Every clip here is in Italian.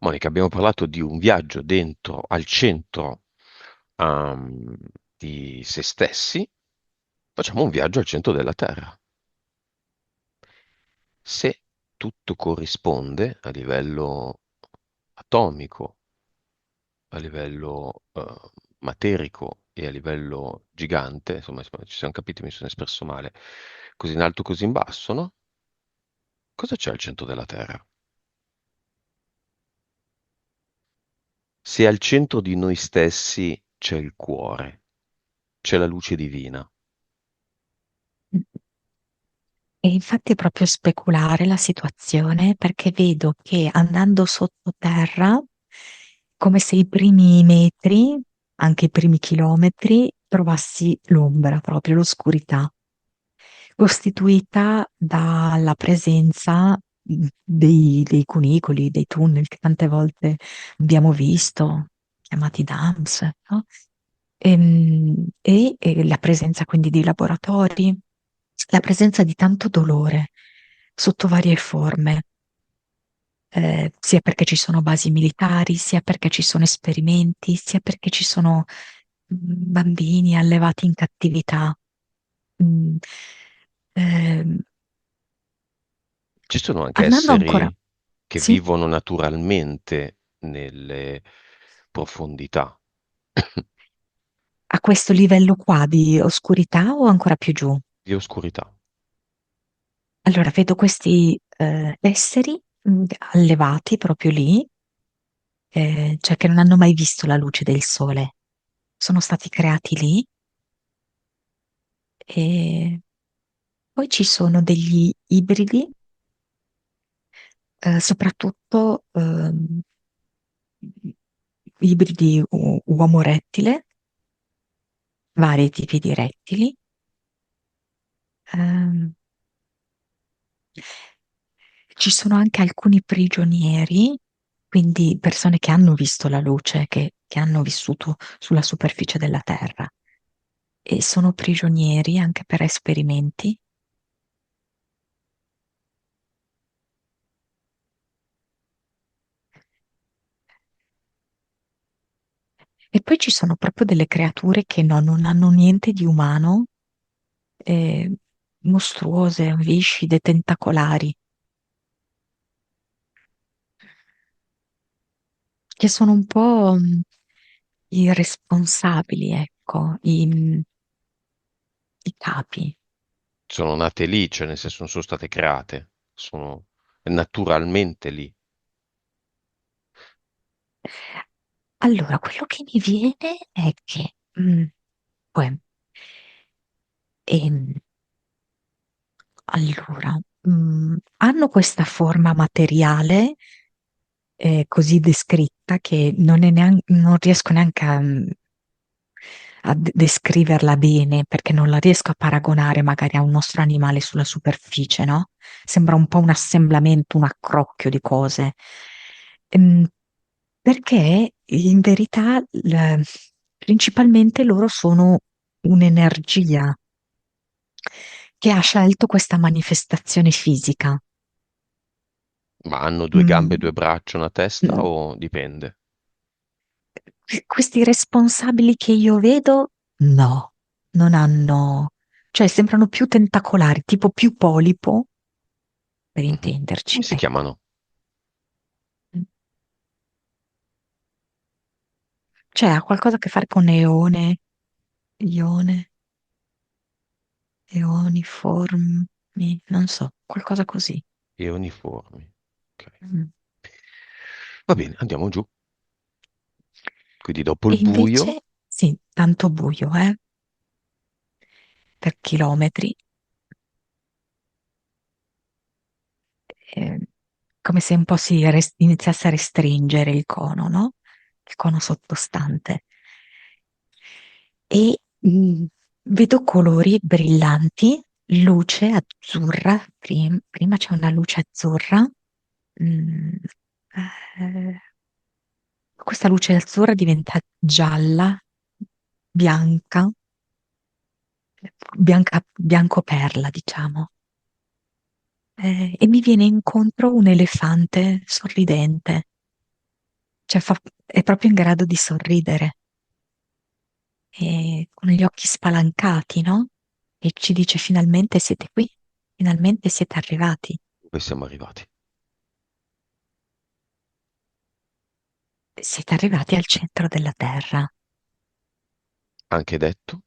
Monica, abbiamo parlato di un viaggio dentro al centro ehm, di se stessi, facciamo un viaggio al centro della Terra. Se tutto corrisponde a livello atomico, a livello materico e a livello gigante, insomma, ci siamo capiti, mi sono espresso male, così in alto, così in basso, no? Cosa c'è al centro della Terra? Se al centro di noi stessi c'è il cuore, c'è la luce divina. E infatti è proprio speculare la situazione perché vedo che andando sottoterra, come se i primi metri, anche i primi chilometri, trovassi l'ombra, proprio l'oscurità, costituita dalla presenza dei cunicoli, dei tunnel che tante volte abbiamo visto, chiamati DAMS, no? E la presenza quindi di laboratori, la presenza di tanto dolore sotto varie forme, sia perché ci sono basi militari, sia perché ci sono esperimenti, sia perché ci sono bambini allevati in cattività. Mm, ehm, Ci sono anche Andando ancora, esseri che sì, vivono naturalmente nelle profondità. a questo livello qua di oscurità o ancora più giù? Di oscurità. Allora, vedo questi esseri allevati proprio lì, cioè che non hanno mai visto la luce del sole. Sono stati creati lì e poi ci sono degli ibridi, soprattutto ibridi uomo-rettile, vari tipi di rettili. Ehm, Ci sono anche alcuni prigionieri, quindi persone che hanno visto la luce, che hanno vissuto sulla superficie della Terra e sono prigionieri anche per esperimenti. E poi ci sono proprio delle creature che non hanno niente di umano, eh, mostruose, viscide, tentacolari, che sono un po' i responsabili, ecco, i capi. Sono nate lì, cioè nel senso non sono state create, sono naturalmente lì. Allora, quello che mi viene è che poi, ehm, allora, hanno questa forma materiale così descritta che non riesco neanche a descriverla bene perché non la riesco a paragonare magari a un nostro animale sulla superficie, no? Sembra un po' un assemblamento, un accrocchio di cose. Ehm, Perché in verità principalmente loro sono un'energia che ha scelto questa manifestazione fisica. Ma hanno due gambe, due Mm, braccia, una testa mm, o dipende? Questi responsabili che io vedo, no, non hanno, cioè sembrano più tentacolari, tipo più polipo, per Mhm. Come intenderci, si ecco. chiamano? Cioè ha qualcosa a che fare con eone, ione, eoniformi, non so, qualcosa così. E uniformi. Ok. Mm. Va bene, andiamo giù. Quindi dopo E il buio, invece, sì, tanto buio, per chilometri, eh, come se un po' iniziasse a restringere il cono, no? Il cono sottostante. E vedo colori brillanti, luce azzurra, prima c'è una luce azzurra, mm, eh, questa luce azzurra diventa gialla, bianca, bianco perla, diciamo. E mi viene incontro un elefante sorridente. cioè è proprio in grado di sorridere, e con gli occhi spalancati, no? E ci dice finalmente siete qui, finalmente siete arrivati, Dove siamo arrivati? siete arrivati al centro della Terra, Anche detto,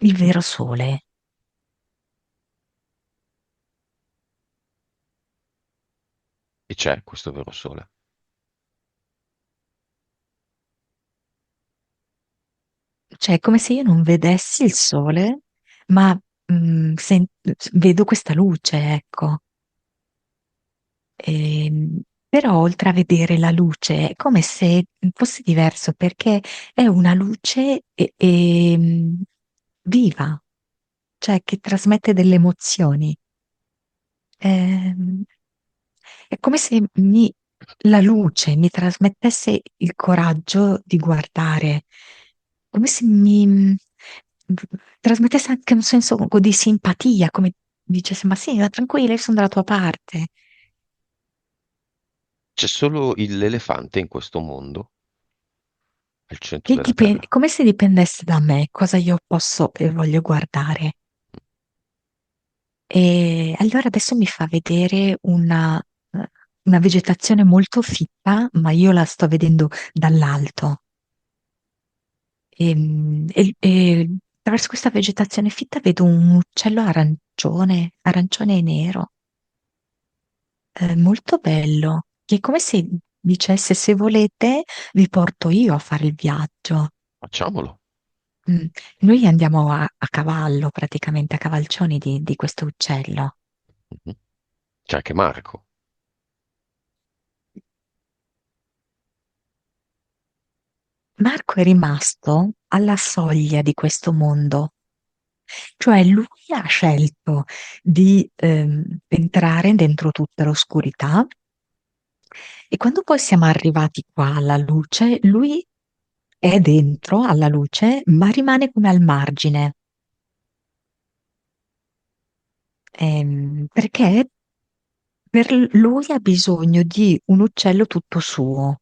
il vero sole. e c'è questo vero sole. Cioè, è come se io non vedessi il sole, ma vedo questa luce, ecco. Però oltre a vedere la luce, è come se fosse diverso perché è una luce viva, cioè che trasmette delle emozioni. Ehm, È come se la luce mi trasmettesse il coraggio di guardare, come se trasmettesse anche un senso di simpatia, come dicesse, ma sì, ma tranquilla, io sono dalla tua parte. C'è solo l'elefante in questo mondo, al centro Che della Terra. come se dipendesse da me, cosa io posso e voglio guardare. E allora adesso mi fa vedere una vegetazione molto fitta, ma io la sto vedendo dall'alto. E attraverso questa vegetazione fitta vedo un uccello arancione, arancione e nero, molto bello, che è come se dicesse: se volete, vi porto io a fare il viaggio. Facciamolo. Mm. Noi andiamo a cavallo, praticamente a cavalcioni di questo uccello. Mhm. C'è anche Marco. Marco è rimasto alla soglia di questo mondo, cioè lui ha scelto di entrare dentro tutta l'oscurità e quando poi siamo arrivati qua alla luce, lui è dentro alla luce, ma rimane come al margine, perché per lui ha bisogno di un uccello tutto suo.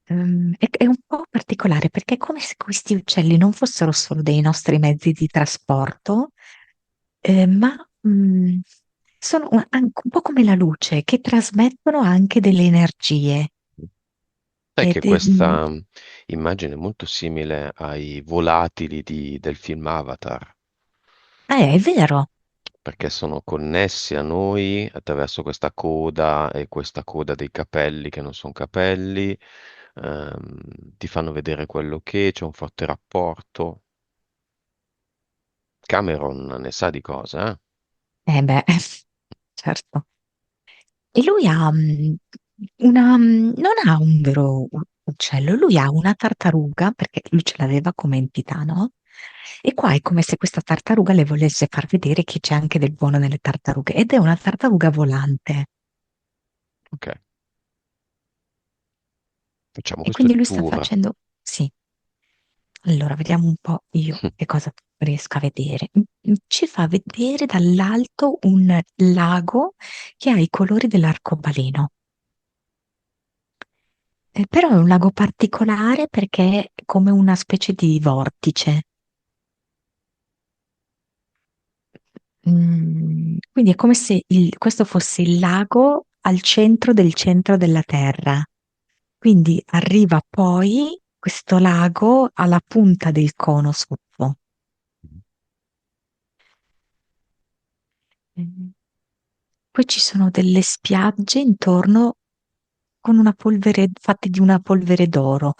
È un po' particolare perché è come se questi uccelli non fossero solo dei nostri mezzi di trasporto, ma sono anche un po' come la luce, che trasmettono anche delle energie. Sai Ed che questa immagine è molto simile ai volatili del film Avatar, è vero. perché sono connessi a noi attraverso questa coda e questa coda dei capelli che non sono capelli, ti fanno vedere quello che c'è un forte rapporto. Cameron ne sa di cose, eh? Eh beh, certo. E lui ha non ha un vero uccello, lui ha una tartaruga, perché lui ce l'aveva come entità, no? E qua è come se questa tartaruga le volesse far vedere che c'è anche del buono nelle tartarughe, ed è una tartaruga volante. Ok, facciamo E questo quindi lui sta tour. facendo, sì, allora vediamo un po' io che cosa riesco a vedere. Ci fa vedere dall'alto un lago che ha i colori dell'arcobaleno. Però è un lago particolare perché è come una specie di vortice. Quindi è come se questo fosse il lago al centro della Terra. Quindi arriva poi questo lago alla punta del cono sotto. Mm. Poi ci sono delle spiagge intorno con una polvere, fatte di una polvere d'oro.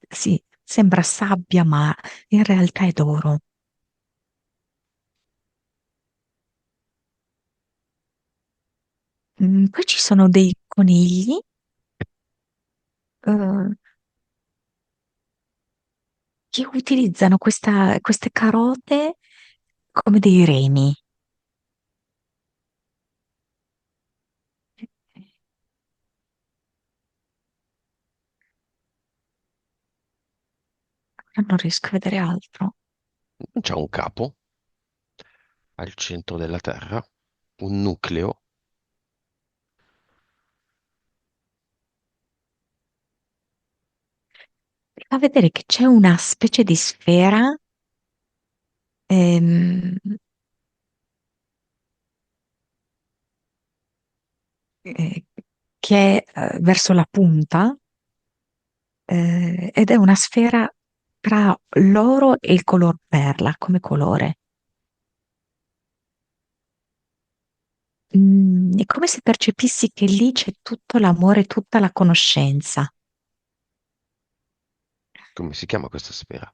Sì, sembra sabbia, ma in realtà è d'oro. Poi ci sono dei conigli eh, che utilizzano queste carote come dei remi. Ora non riesco a vedere altro. C'è un capo al centro della Terra, un nucleo. fa vedere che c'è una specie di sfera ehm, eh, che è verso la punta ed è una sfera tra l'oro e il color perla come colore. È come se percepissi che lì c'è tutto l'amore, tutta la conoscenza. Come si chiama questa sfera?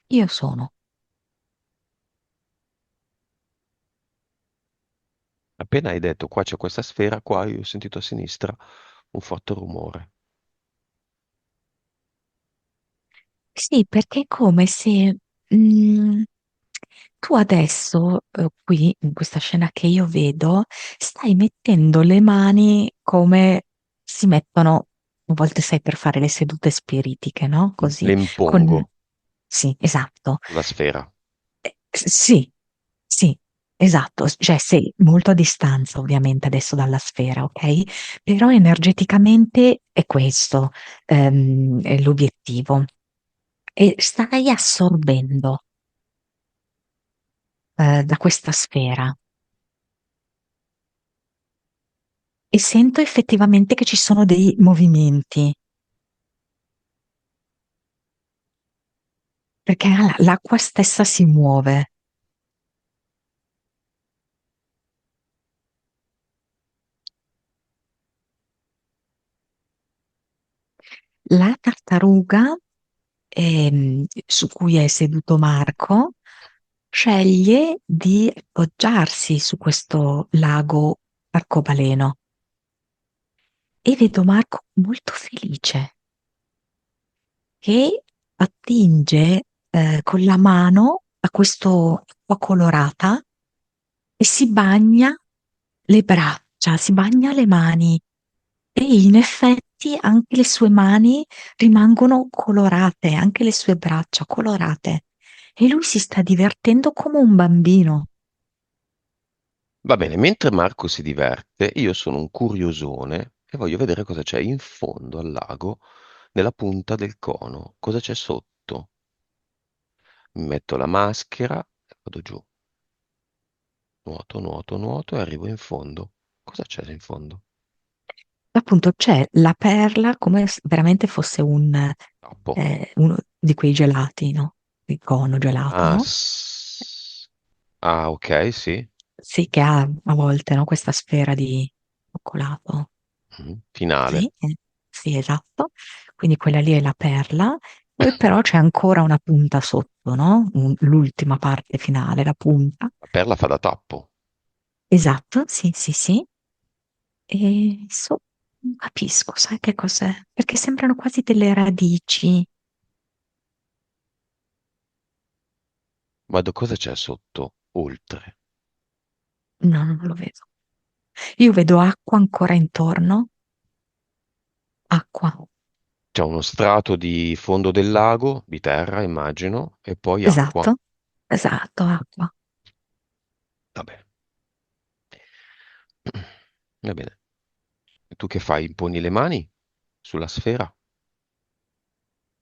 Io sono. Appena hai detto qua c'è questa sfera, qua io ho sentito a sinistra un forte rumore. Sì, perché è come se mm, tu adesso, qui, in questa scena che io vedo, stai mettendo le mani come si mettono, a volte sai, per fare le sedute spiritiche, no? Le Così, impongo con... Sì, esatto. sulla sfera. Sì, sì, esatto, cioè sei molto a distanza ovviamente adesso dalla sfera, ok? Però energeticamente è questo, è l'obiettivo. E stai assorbendo, da questa sfera e sento effettivamente che ci sono dei movimenti, perché l'acqua stessa si muove. La tartaruga su cui è seduto Marco, sceglie di appoggiarsi su questo lago arcobaleno e vedo Marco molto felice che attinge con la mano a questo acqua colorata e si bagna le braccia, si bagna le mani e in effetti anche le sue mani rimangono colorate, anche le sue braccia colorate. E lui si sta divertendo come un bambino. Va bene, mentre Marco si diverte, io sono un curiosone e voglio vedere cosa c'è in fondo al lago, nella punta del cono, cosa c'è sotto. Mi metto la maschera e vado giù. Nuoto, nuoto, nuoto e arrivo in fondo. Cosa c'è in fondo? Appunto c'è la perla come se veramente fosse Troppo. uno di quei gelati, no? Il cono gelato, Ah, no? ok, sì. Sì, che ha a volte, no? Questa sfera di cioccolato. Finale. Sì, sì, esatto. Quindi quella lì è la perla. Poi però c'è ancora una punta sotto, no? L'ultima parte finale, la punta. La perla fa da tappo. Esatto, sì, sì, sì. E non capisco, sai che cos'è? Perché sembrano quasi delle radici. Ma cosa c'è sotto? Oltre. No, non lo vedo. Io vedo acqua ancora intorno. Acqua. C'è uno strato di fondo del lago, di terra, immagino, e poi acqua. Esatto, esatto, acqua. Vabbè, va bene. E tu che fai? Imponi le mani sulla sfera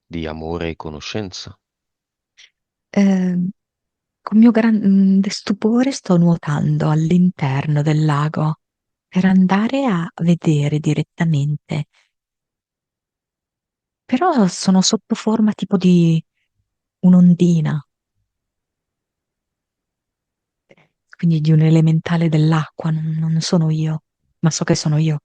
di amore e conoscenza. Eh, con mio grande stupore sto nuotando all'interno del lago per andare a vedere direttamente. Però sono sotto forma tipo di un'ondina, quindi di un elementale dell'acqua, non sono io, ma so che sono io.